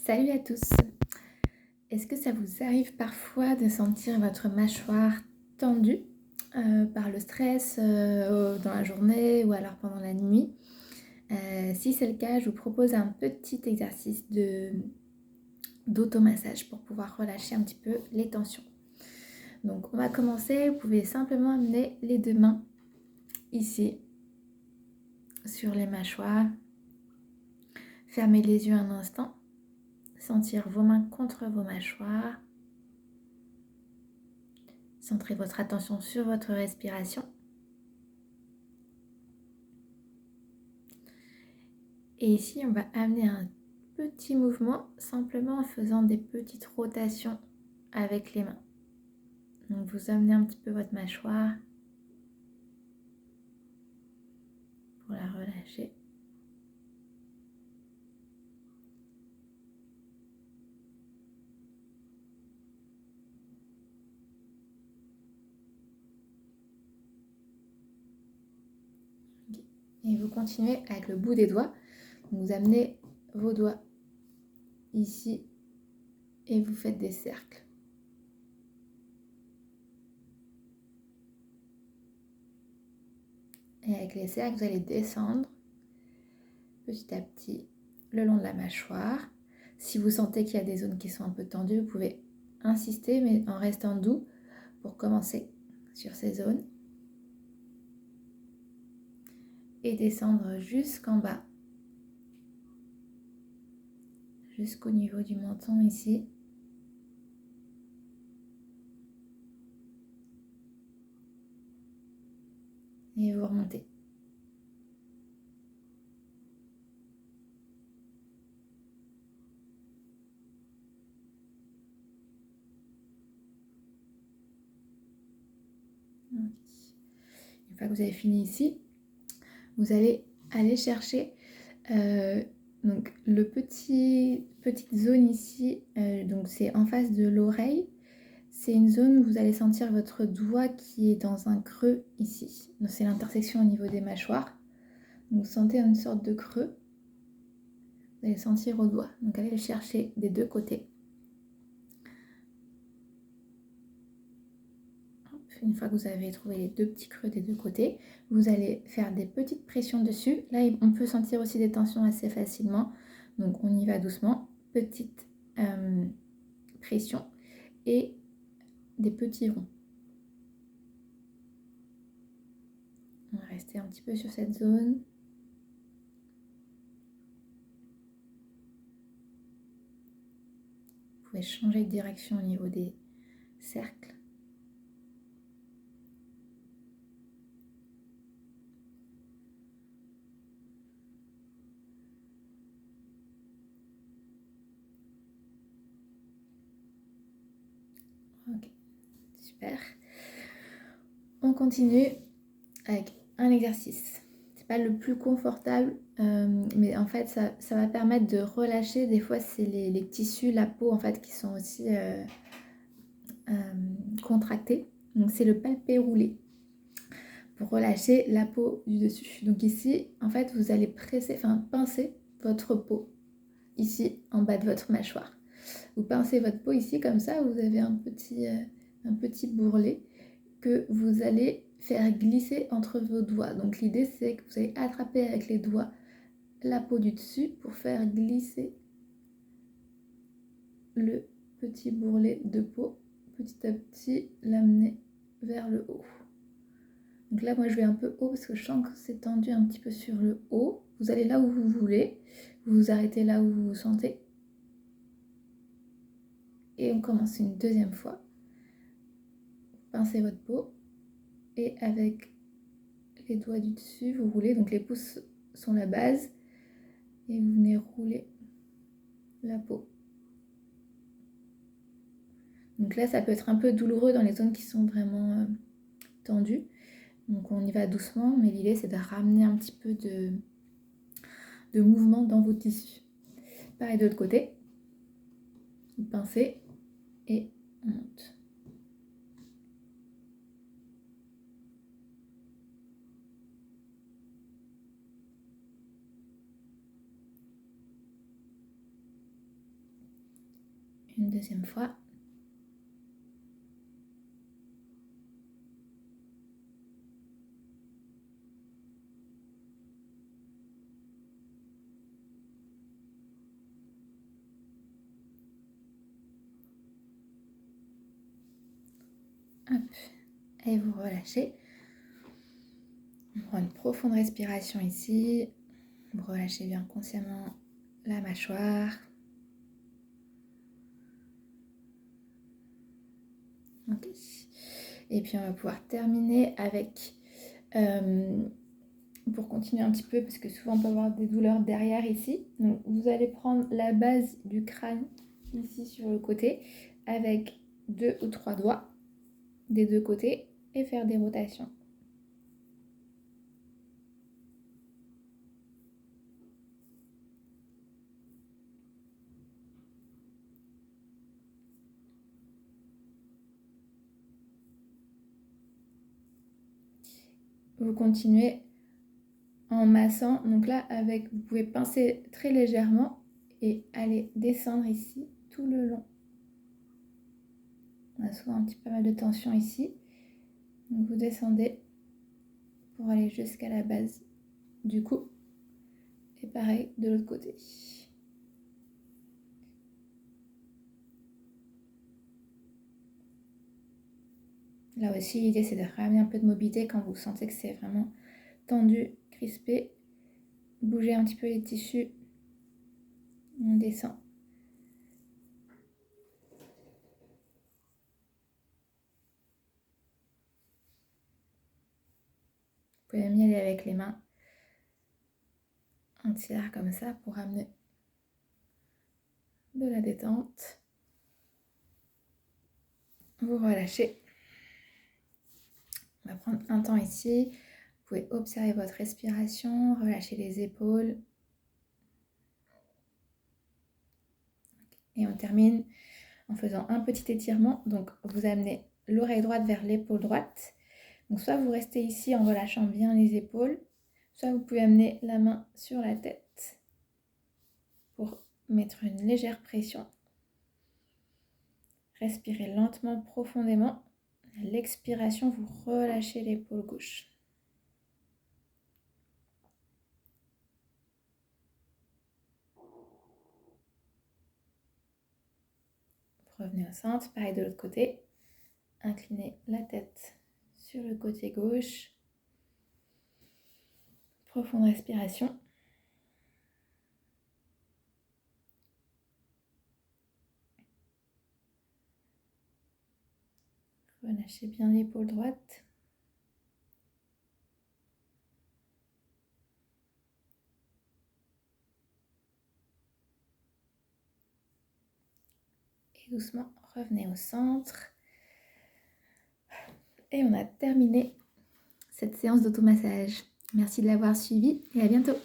Salut à tous! Est-ce que ça vous arrive parfois de sentir votre mâchoire tendue par le stress dans la journée ou alors pendant la nuit? Si c'est le cas, je vous propose un petit exercice d'automassage pour pouvoir relâcher un petit peu les tensions. Donc on va commencer, vous pouvez simplement amener les deux mains ici sur les mâchoires, fermez les yeux un instant, sentir vos mains contre vos mâchoires. Centrez votre attention sur votre respiration. Et ici, on va amener un petit mouvement simplement en faisant des petites rotations avec les mains. Donc vous amenez un petit peu votre mâchoire pour la relâcher. Et vous continuez avec le bout des doigts. Donc vous amenez vos doigts ici et vous faites des cercles. Et avec les cercles, vous allez descendre petit à petit le long de la mâchoire. Si vous sentez qu'il y a des zones qui sont un peu tendues, vous pouvez insister, mais en restant doux pour commencer sur ces zones. Et descendre jusqu'en bas, jusqu'au niveau du menton ici. Et vous remontez. Une fois que vous avez fini ici, vous allez aller chercher donc petite zone ici, donc c'est en face de l'oreille. C'est une zone où vous allez sentir votre doigt qui est dans un creux ici. C'est l'intersection au niveau des mâchoires. Donc vous sentez une sorte de creux. Vous allez sentir au doigt. Donc allez le chercher des deux côtés. Une fois que vous avez trouvé les deux petits creux des deux côtés, vous allez faire des petites pressions dessus. Là, on peut sentir aussi des tensions assez facilement. Donc, on y va doucement. Petite pression et des petits ronds. On va rester un petit peu sur cette zone. Vous pouvez changer de direction au niveau des cercles. Ok, super. On continue avec un exercice. C'est pas le plus confortable, mais en fait ça va permettre de relâcher. Des fois c'est les tissus, la peau en fait qui sont aussi contractés. Donc c'est le palpé roulé pour relâcher la peau du dessus. Donc ici en fait vous allez pincer votre peau ici en bas de votre mâchoire. Vous pincez votre peau ici comme ça, vous avez un petit bourrelet que vous allez faire glisser entre vos doigts. Donc l'idée c'est que vous allez attraper avec les doigts la peau du dessus pour faire glisser le petit bourrelet de peau, petit à petit l'amener vers le haut. Donc là moi je vais un peu haut parce que je sens que c'est tendu un petit peu sur le haut. Vous allez là où vous voulez, vous vous arrêtez là où vous vous sentez. Et on commence une deuxième fois. Pincez votre peau et avec les doigts du dessus, vous roulez. Donc les pouces sont la base et vous venez rouler la peau. Donc là, ça peut être un peu douloureux dans les zones qui sont vraiment tendues. Donc on y va doucement, mais l'idée c'est de ramener un petit peu de mouvement dans vos tissus. Pareil de l'autre côté. Vous pincez et on monte. Une deuxième fois. Hop. Et vous relâchez. On prend une profonde respiration ici. Vous relâchez bien consciemment la mâchoire. Ok. Et puis on va pouvoir terminer avec, pour continuer un petit peu, parce que souvent on peut avoir des douleurs derrière ici. Donc vous allez prendre la base du crâne ici sur le côté avec 2 ou 3 doigts des deux côtés et faire des rotations. Vous continuez en massant, donc là avec, vous pouvez pincer très légèrement et aller descendre ici tout le long. On a souvent un petit peu mal de tension ici, donc vous descendez pour aller jusqu'à la base du cou et pareil de l'autre côté. Là aussi l'idée c'est de ramener un peu de mobilité quand vous sentez que c'est vraiment tendu, crispé. Bougez un petit peu les tissus, on descend. Vous pouvez même y aller avec les mains. On tire comme ça pour amener de la détente. Vous relâchez. On va prendre un temps ici. Vous pouvez observer votre respiration, relâcher les épaules. Et on termine en faisant un petit étirement. Donc vous amenez l'oreille droite vers l'épaule droite. Donc soit vous restez ici en relâchant bien les épaules, soit vous pouvez amener la main sur la tête pour mettre une légère pression. Respirez lentement, profondément. À l'expiration, vous relâchez l'épaule gauche. Revenez au centre, pareil de l'autre côté. Inclinez la tête sur le côté gauche. Profonde respiration. Relâchez bien l'épaule droite. Et doucement, revenez au centre. Et on a terminé cette séance d'automassage. Merci de l'avoir suivi et à bientôt.